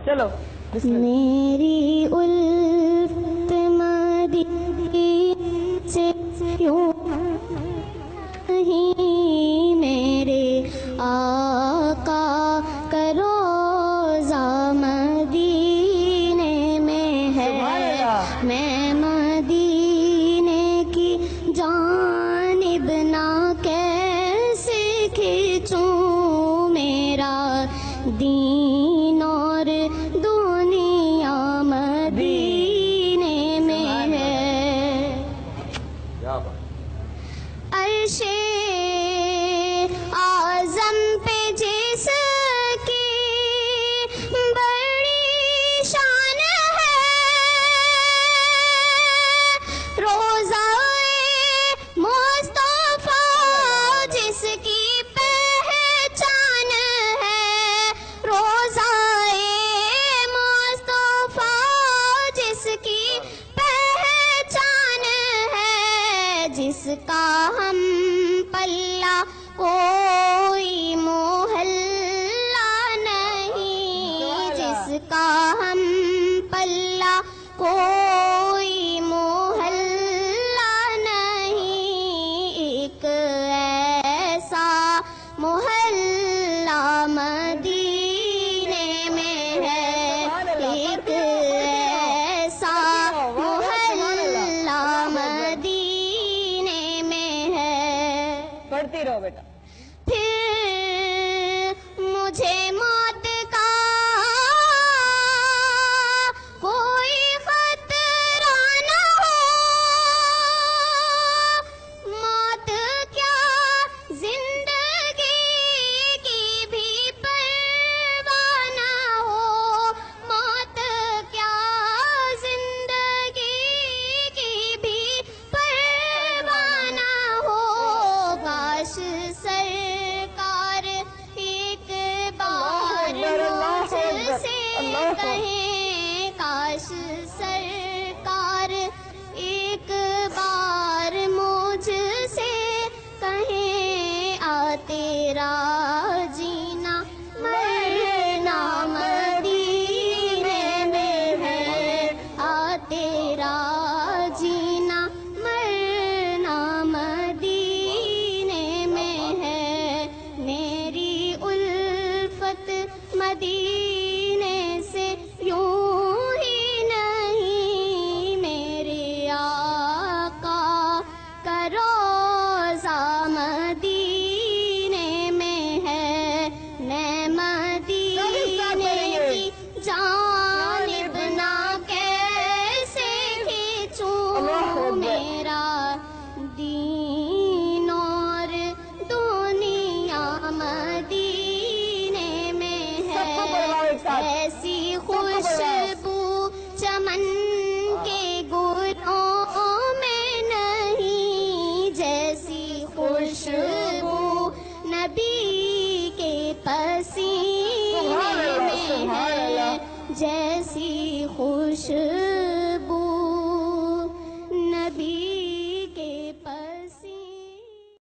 چلو میری الفت مدینے سے کیوں نہیں، میرے آقا کا روضہ مدینے میں ہے، میں مدینے کی جانب نہ کیسے کھینچوں، میرا دین اور دنیا مدینے میں ہے۔ عرش اعظم پہ جس کی بڑی شان ہے، روضہ مصطفیٰ جس کی پہچان ہے، روضہ مصطفیٰ جس کی پہچان ہے، جس کا ہم پلہ کوئی محلہ نہیں، جس کا ہم پلہ کوئی محلہ نہیں، ایک ایسا محلہ مدینے میں ہے، ایک ایسا محلہ مدینے میں ہے۔ پڑھتی رہو بیٹا۔ پھر مجھے موت کا کوئی خطرہ نہ ہو، موت کیا زندگی کی بھی پرواہ نہ ہو، موت کیا زندگی کی بھی پرواہ نہ ہو، کاش سرکار ایک بار مجھ سے کہیں، کاش سرکار ایک بار مجھ سے کہیں، آ تیرا جینا مرنا مدینے میں ہے، آ تیرا جینا مرنا مدینے میں ہے، میری الفت مدینے سے یوں ہی نہیں، میرے آقا کا روضہ مدینے میں ہے، میں مدینے کی جانب نہ کیسے کھینچوں، میرا دین اور دنیا مدینے میں ہے، ایسی خوشبو چمن کے گلوں میں نہیں، جیسی خوشبو نبی کے پسینے میں ہے، جیسی خوشبو